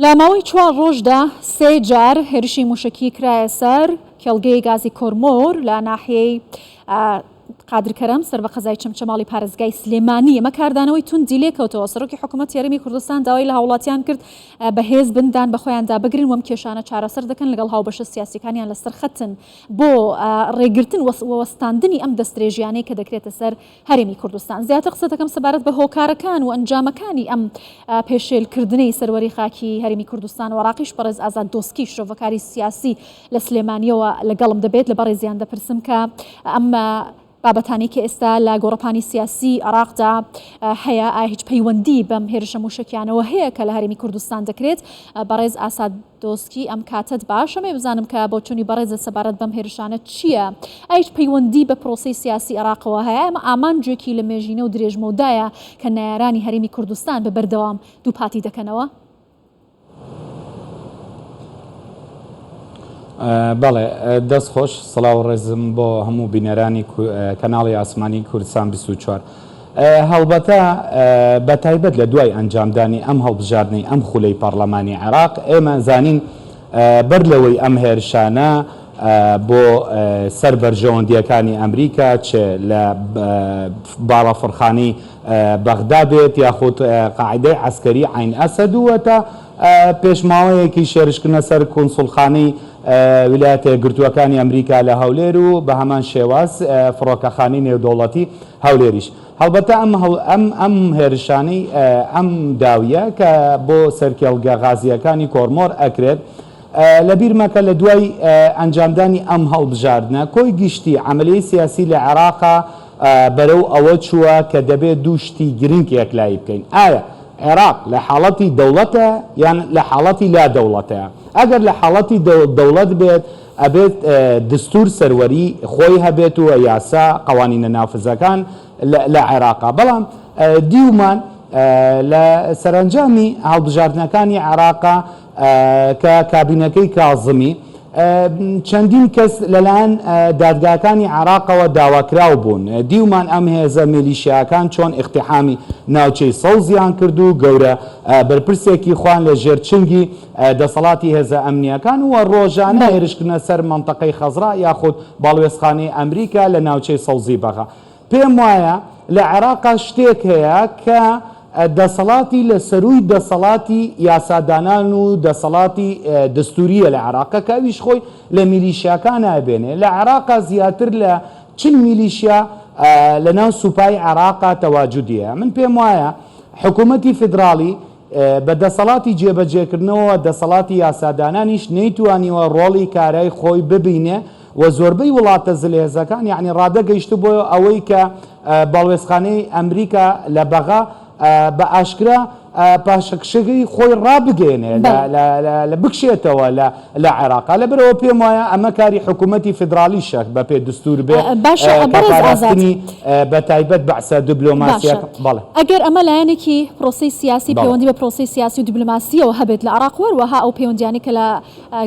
لە ماوەی 4 ڕۆژدا 3 جار هێرشی موشکی کرایە سەر کێڵگەی گازی کۆرمۆر لە ناحیەی قادرکەرەم سەر بە قەزای چەمچەماڵی پارێزگای سلێمانی. ئەمە کاردانەوەی توندی لێکەوتەوە. سەرۆکی حکوومەت یاریمی کوردستان داوای لە هاوڵاتیان کرد بەهێز بندان بە خۆیاندا بگرن وەم کێشانە چارەسەر دەکەن لەگەڵ هاوبەشە سیاسیەکانیان لەسەر خەتن بۆ ڕێگرتن وەستاندنی ئەم دەستدرێژیانەی کە دەکرێتە سەر هەرێمی کوردستان. زیاتر قسە دەکەم سەبارەت بە هۆکارەکان و ئەنجامەکانی ئەم پێشێلکردنەی سەروەری خاکی هەرێمی کوردستان و عراقیش بەڕێز ئازاد دۆسکی شرۆڤەکاری سیاسی لە سلێمانیەوە لەگەڵم دەبێت لە بەڕێزیان دەپرسم کە ئەم بابەتانی کە ئێستا لە گۆڕەپانی سیاسی عراقدا هەیە ئایا هیچ پەیوەندی بەم هێرشە موشکیانەوە هەیە کە لە هەرێمی کوردستان دەکرێت. بەڕێز ئاساد دۆسکی ئەم کاتت باش ئەمێ بزانم کە بۆ چوونی بەڕێزە سەبارەت بەم هێرشانە چییە؟ ئایا هیچ پەیوەندی بە پرۆسەی سیاسی عراقەوە هەیە؟ ئەمە ئامانجێکی لە مێژینە و درێژمەودایە کە نایارانی هەرێمی کوردستان بە بەردەوام دووپاتی دەکەنەوە؟ بەڵێ دەست خۆش سڵاو ڕێزم بۆ هەموو بینەرانی کەناڵی ئاسمانی کوردستان 24. هەڵبەتە بە تایبەت لە دوای ئەنجامدانی ئەم هەڵبژاردنەی ئەم خولەی پەرلەمانی عێراق ئێمە زانین بەر لەوەی ئەم هێرشانە بۆ سەر بەرژەوەندیەکانی ئەمریکا چ لە باڵەفڕخانەی بەغدا بێت یاخود قاعدەی عەسکەری عین ئەسەد وەتە پێشماوەیەکی شێرشکردنە سەر کۆنسوڵخانەی ویلایەتە یەکگرتووەکانی ئەمریکا لە هەولێر و بە هەمان شێواز فڕۆکەخانەی نێودەوڵەتی هەولێریش. هەڵبەتە ئەم هێرشانەی ئەم داویە کە بۆ سەرکێڵگە غازیەکانی کۆرمۆر ئەکرێت لە بیرمەکە لە دوای ئەنجامدانی ئەم هەڵبژاردنە کۆی گشتی عەمەلیەی سیاسی لە عێراقا بەرەو ئەوە چووە کە دەبێت دوو شتی گرنگ یەکلایی بکەین. ئایا عێراق لە حاڵەتی دەوڵەتە یان لە حاڵەتی لا دەوڵەتە؟ ئەگەر لە حاڵەتی دەوڵەت بێت ئەبێت دستور سەروەری خۆی هەبێت و یاسا قوانینە نافزەکان لە عێراقا. بەڵام دیومان لە سەرنجامی هەڵبژاردنەکانی عێراقا کە کابینەکەی کاظمی چەندین کەس لەلایەن دادگاکانی عێراقەوە داواکراو بوون. دیومان ئەم هێزە میلیشیاکان چۆن اقتحامی ناوچەی سەوزیان کرد و گەورە بەرپرسێکی خوان لە ژێرچنگی دەسەڵاتی هێزە ئەمنیەکان و ڕۆژانە هێرشکردنە سەر مەنتەقەی خەزرا یاخود باڵوێزخانەی ئەمریکا لە ناوچەی سەوزی بەغا. پێم وایە لە عێراقا شتێک هەیە کە دەسەڵاتی لە سەروی دەسەڵاتی یاسادانان و دەسەڵاتی دەستوریە لە عێراقا کاویش خۆی لە میلیشیاکان نابێنێ. لە عێراقا زیاتر لە 40 میلیشیا لە ناو سوپای عێراقا تەواجودیە. من پێم وایە حکوومەتی فیدراڵی بە دەسەڵاتی جێبەجێکردنەوە دەسەڵاتی یاسادانانیش نەیتوانیوە ڕۆڵی کارای خۆی ببینێ و زۆربەی وڵاتە زلێزەکان یعنی ڕادەگەیشت بۆ ئەوەی کە باڵوێزخانەی ئەمریکا لە بەغا بە ئاشکرا پاشەکشەکەی خۆی ڕابگەێنێ لە بکشێتەوە لە عێراقا. لەبەرەوە پێم وایە ئەمە کاری حکوومەتی فیدراڵی شەک بە پێ دستور بێ کەپاراستنی بە تایبەت بەعسە دیبلۆماسیەکە. بەڵێ ئەگەر ئەمە لایەنێکی پرۆسەی سیاسی پەیوەندی بە پرۆسەی سیاسی و دیبلۆماسیەوە هەبێت لە عێراق وەروەها ئەو پەیوەندیانی کە لە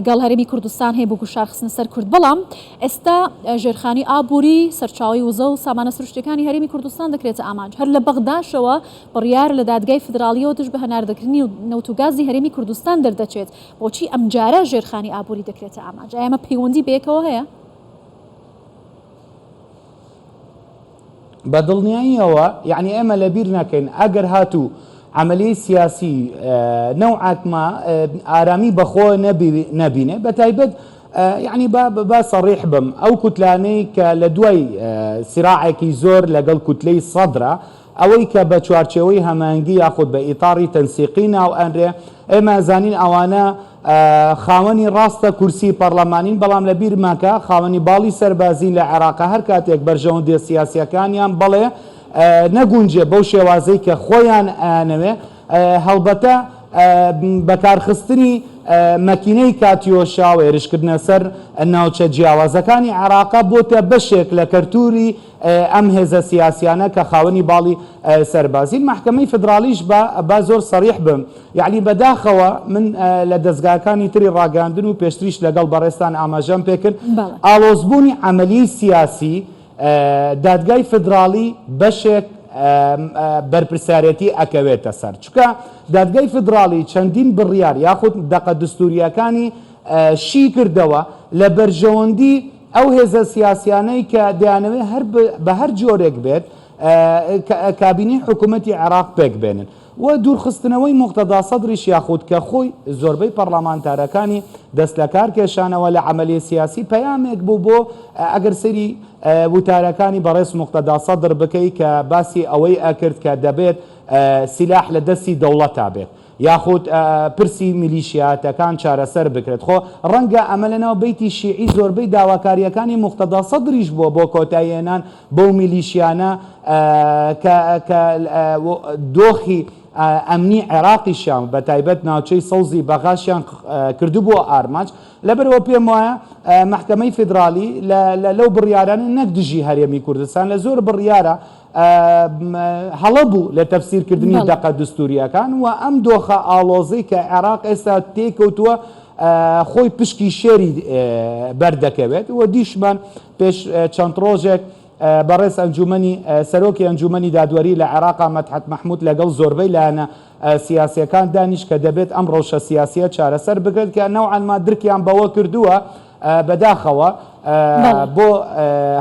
گەڵ هەرێمی کوردستان هەیە بۆ گوشار خستنە سەر کورد. بەڵام ئێستا ژێرخانی ئابووری سەرچاوی وزە و سامانە سروشتەکانی هەرێمی کوردستان دەکرێتە ئامانج. هەر لە بەغداشەوە بڕیار لە دادگای فیدراڵیەوە دژ بە هەناردەکردنی و نەوتوگازی هەرێمی کوردستان دەردەچێت. بۆچی ئەم جارە ژێرخانی ئابووری دەکرێتە ئامانج؟ ئەمە پەیوەندی بەیەکەوە هەیە؟ بە دڵنیاییەوە یعنی ئێمە لەبیر نەکەین ئەگەر هاتوو عملیی سیاسی نەوعاتما ئارامی بەخۆ نەبینێ بە تایبەت یعنی با سەڕیح بم ئەو کوتلانەی کە لە دوای سیراعێکی زۆر لەگەڵ کوتلەی سەدرا ئەوەی کە بە چوارچێوەی هەمانگی یاخود بە ئیتاری تەنسیقی ناو ئەنرێ ئێمە زانین ئەوانە خاوەنی ڕاستە کورسی پەرلەمانین بەڵام لە بیرماکە خاوەنی باڵی سەربازی لە عێراقا هەر کاتێک بەرژەوەندی سیاسیەکانیان بڵێ نەگونجێ بەو شێوازەی کە خۆیان ئەنەوێ هەڵبەتە بەکارخستنی مەکینەی کاتیۆشا و هێرشکردنە سەر ناوچە جیاوازەکانی عێراقا بۆتە بەشێک لە کەرتوری ئەم هێزە سیاسیانە کە خاوەنی باڵی سەربازی. محکەمەی فیدراڵیش با زۆر سەریح بم یعنی بەداخەوە من لە دەستگاکانی تری ڕاگەاندن و پێشتریش لەگەڵ بەڕێستان ئاماژەم پێکرد ئاڵۆزبوونی عەمەلیەی سیاسی دادگای فیدراڵی بەشێک بەرپرسارەتی ئەکەوێتە سەر چکە دادگای فدراڵی چەندین بڕیار یاخود دەقە دستوریەکانی شی کردەوە لە بەرژەوەندی ئەو هێزە سیاسیانەی کە دەیانەوێت بە هەر جۆرێک بێت کابینی حکوومەتی عێراق پێک بێنن و دوورخستنەوەی مقتەدا سەدریش یاخود کە خۆی زۆربەی پەرلەمانتارەکانی دەست لە کار کێشانەوە لە عملی سیاسی پەیامێک بوو بۆ ئەگەر سەری وتارەکانی بەڕێز مقتەدا سەدر بکەی کە باسی ئەوەی ئەکرد کە دەبێت سیلاح لە دەستی دەوڵەتا بێت یاخود پرسی میلیشیاتەکان چارەسەر بکرێت خۆ ڕەنگە ئەمە لەناو بەیتی شیعی زۆربەی داواکاریەکانی مقتەدا سەدریش بووە بۆ کۆتاییێنان بەو میلیشیانە کە دۆخی ئەمنی عێراقیشیان بە تایبەت ناوچەی سەوزی بەغاشیان کردو بۆ ئارماج لەبەرەوە پێم وایە محکەمەی فیدرالی لەو بڕیارانە نەک دژی هەرێمی کوردستان لە زۆر بڕیارە هەڵە بوو لە تەفسیرکردنی دەقە دستوریەکان و ئەم دۆخە ئاڵۆزەی کە عێراق ئێستا تێکەوتووە خۆی پشکی شێری بەردەکەوێت و دیشمان پێش چەند ڕۆژێک بەڕێز ئەنجومەنی سەرۆکی ئەنجومەنی دادوەری لە عێراقا مەدحەت مەحموود لەگەڵ زۆربەی لایەنە سیاسیەکان دانیش کە دەبێت ئەم ڕەوشە سیاسیە چارەسەر بکرێت کە نەوعەن ما درکیان بەوە کردووە بەداخەوە بۆ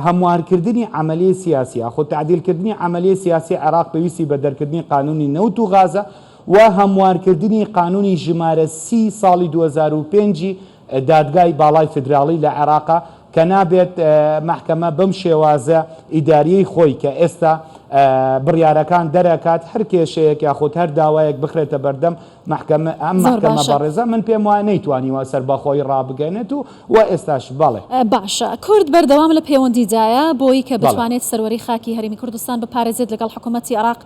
هەموارکردنی عملی سیاسی خۆ تعدیلکردنی عملی سیاسی عێراق پێویستی بە دەرکردنی قانونی نەوت و غازە و هەموارکردنی قانونی ژمارە 30 ساڵی 2005 دادگای باڵای فدراڵی لە عێراقا کە نابێت محکەمە بەم شێوازە ئیداریەی خۆی کە ئێستا بڕیارەکان دەرەکات هەر کێشەیەک یاخود هەر داوایەک بخرێتە بەردەم ئەم محکەمە بەڕێزە من پێم وایە نەیتوانیوە سەربەخۆی ڕابگەنێت و ئێستاش بەڵێ باشە کورد بەردەوام لە پەیوەندیدایە بۆی کە بتوانێت سەروەری خاکی هەرێمی کوردستان بپارێزێت لەگەڵ حکوومەتی عێراق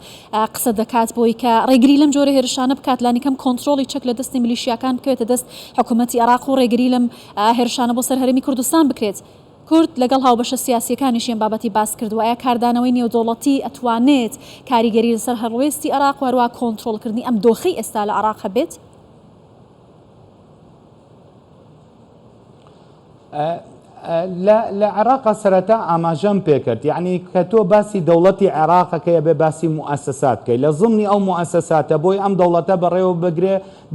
قسە دەکات بۆی کە ڕێگری لەم جۆرە هێرشانە بکات لانیکەم کۆنتترۆلی چەک لە دەستی میلیشیاکان بکەوێتە دەست حکوومەتی عێراق و ڕێگری لەم هێرشانە بۆ سەر هەرێمی کوردستان بکرێت کورد لەگەڵ هاوبەشە سیاسیەکانیشیان بابەتی باس کردووە ئایا کاردانەوەی نێودوڵەتی ئەتوانێت کاریگەری لەسەر هەڕوێستی عێراق و هەروە کۆنتترۆلکردنی ئەم دۆخەی ئێستا لە عێراق هەبێت؟ لە عێراقا سەرەتا ئاماژەم پێکرد یعنی کە تۆ باسی دەوڵەتی عێراقەکەیە بێ باسی موسسات بکەیت لە ضمنی ئەو موسساتە بۆی ئەم دەوڵەتە بەڕێوە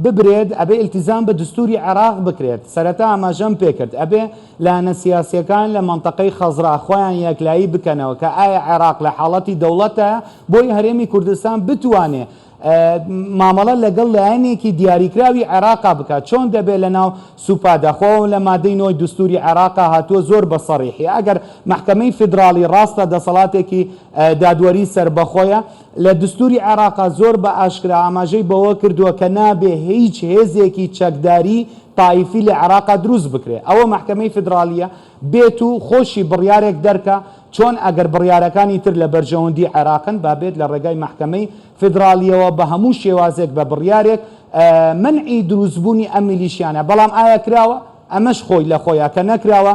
ببرێت ئەبێ ئیلتیزام بە دستوری عێراق بکرێت سەرەتا ئاماژەم پێکرد ئەبێ لایەنە سیاسیەکان لە منطقەی خەزرا خۆیان یەکلایی بکەنەوە کە ئایا عێراق لە حاڵەتی دەوڵەتە بۆی هەرێمی کوردستان بتوانێت مامەڵە لەگەڵ لایەنێکی دیاریکراوی عێراقا بکات چۆن دەبێت لە ناو سوپادەخۆ لە مادەی نۆی دستوری عێراقا هاتووە زۆر بەسەڕیحی ئەگەر محکەمەی فدراڵی ڕاستە دەسەڵاتێکی دادوەری سربەخۆیە لە دستوری عێراقا زۆر بە ئاشکرا ئاماژەی بەوە کردووە کە نابێ هیچ هێزێکی چەکداری تایفی لە عێراقا دروست بکرێت ئەوە محکەمەی فدرالیە بێت و خۆشی بڕیارێک دەرکە چۆن ئەگەر بڕیارەکانی تر لە بەرژەوەندی عێراقن بابێت لە ڕێگای محکەمەی فدرالیەوە بە هەموو شێوازێک بە بڕیارێک منعی دروستبوونی ئەم میلیشیانە بەڵام ئایا کراوە ئەمەش خۆی لە خۆیان کە نەکراوە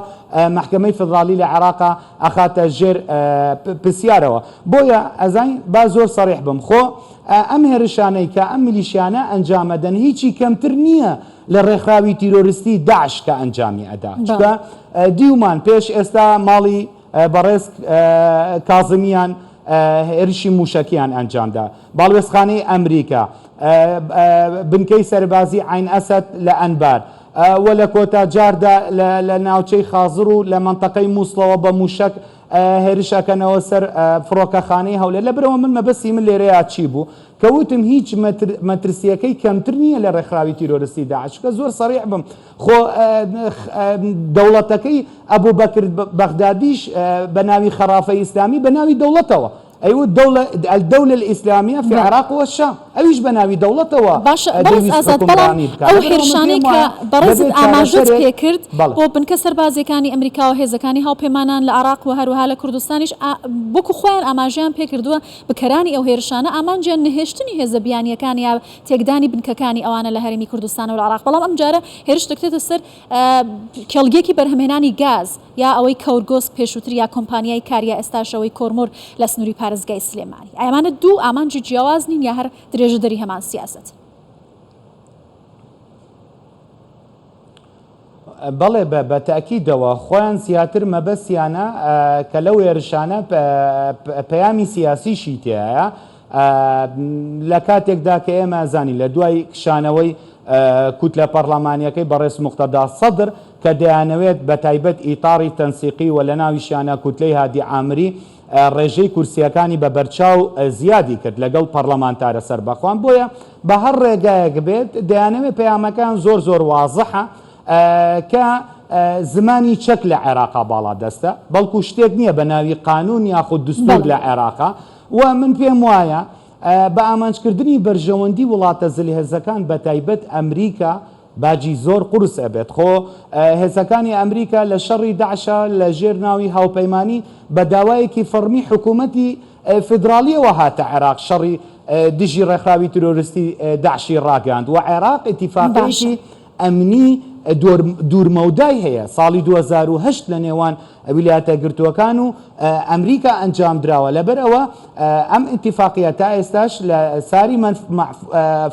محکەمەی فدرالی لە عێراقا ئەخاتە ژێر پرسیارەوە بۆیە ئەزانین با زۆر سەریح بم خۆ ئەم هێرشانەی کە ئەم میلیشیانە ئەنجامەدەن هیچی کەمتر نییە لە ڕێکخراوی تیرۆریستی داعش کە ئەنجامی ئەدا چکە دیومان پێش ئێستا ماڵی بەڕێز کازمیان هێرشی موشکیان ئەنجامدا باڵوێزخانەی ئەمریکا بنکەی سەربازی عین ئەسەد لە ئەنبار و لە کۆتا جاردا لە ناوچەی خازر و لە منطقەی مووسڵەوە بە موشک هێرشەکەنەوە سەر فڕۆکەخانەی هەولێر لەبرەوە من مەبەستی من لێرەیە چی بوو کەوتم هیچ مەترسیەکەی کەمتر نییە لە ڕێکخراوی تیرۆریستی داعش کە زۆر سەریع بم خۆ دەوڵەتەکەی ئەبوو بەکر بەغدادیش بە ناوی خەرافەی ئیسلامی بە ناوی دەوڵەتەوە أيوة الدولة الإسلامية في العراق والشام أيش بناوي دولتها باش برز أزاد بلان أو حرشاني كبرز أماجت بيكرد بو بنكسر بازي كاني أمريكا وهذا كاني هاو بيمانان العراق وهروها لكردستانيش بوكو خوان أماجان بيكردوا بكراني أو هرشانة أمان جان نهشتني هذا بياني كان يا تقداني بنككاني أوانا لهرمي كردستان والعراق بلام أم جارة هرش تكتت السر كالجيكي برهمهناني غاز يا أوي كورغوس بيشوتري يا كومبانياي كاريا استاش أوي كورمور لسنوري پارێزگای سلێمانی ئەمانە دوو ئامانجی جیاواز نین یا هەر درێژەدەری هەمان سیاست بەڵێ بە تاکیدەوە خۆیان زیاتر مەبەستیانە کە لەو ێرشانە پەیامی سیاسیشی تایە لە کاتێکدا کە ئێمە زانی لە دوای کشانەوەی کوت لە پەرلەمانیەکەی بەڕێز موقتەدا سەدر کە دەیانەوێت بە تایبەت ئیتاری تەنسیقی و لە ناویشیانە کوتلەی هادی عامری ڕێژەی کورسیەکانی بە بەرچاو زیادی کرد لەگەڵ پەرلەمانتارە سەربەخۆان بۆیە بە هەر ڕێگایەک بێت دەیانەوێت پەیامەکان زۆر وازەحە کە زمانی چەک لە عێراقا باڵا دەستە بەڵکو شتێک نییە بە ناوی قانون یاخود دستور لە عێراقا و من پێم وایە بە ئامانجکردنی بەرژەوەندی وڵاتە زلهێزەکان بە تایبەت ئەمریکا باجی زۆر قورس ئەبێت خۆ هێزەکانی ئەمریکا لە شەڕی داعشە لە ژێر ناوی هاوپەیمانی بە داوایەکی فەرمی حکوومەتی فدرالیەوە هاتە عێراق شەڕی دژی ڕێکخراوی ترۆریستی داعشی ڕاگەاند و عێراق ئیتیفاقێکی ئەمنی دوورمەودای هەیە ساڵی 2008 لە نێوان ویلایەتە گرتووەکان و ئەمریکا ئەنجام درراوە لەبەرەوە ئەم ئیتیفاقیە تا ئێستاش لە ساری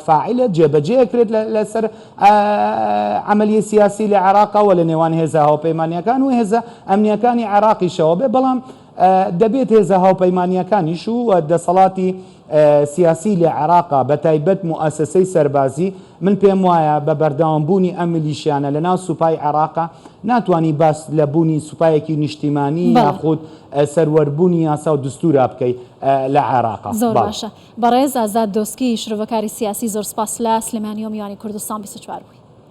فاعلە جێبەجێکرێت لەسەر عملیە سیاسی لە عێراقەوە لە نێوان هێزە هاوپەیمانیەکان و هێزە ئەمنیەکانی عێراقیشەوە بێ بەڵام دەبێت هێزە هاوپەیمانیەکانیش و دەسەڵاتی سیاسی لە عێراقا بە تایبەت موئەسسەی سەربازی من پێم وایە بە بەردەوامبوونی ئەم میلیشیانە لەناو سوپای عێراقا ناتوانی باس لە بوونی سوپایەکی نیشتیمانی یاخود سەروەربوونی یاسا و دستورا بکەی لە عێراقا. زۆر باشە. بەڕێز ئازاد دۆسکی شرۆڤەکاری سیاسی زۆر سپاس لە سلێمانی و میوانی کوردستان 24 بووی.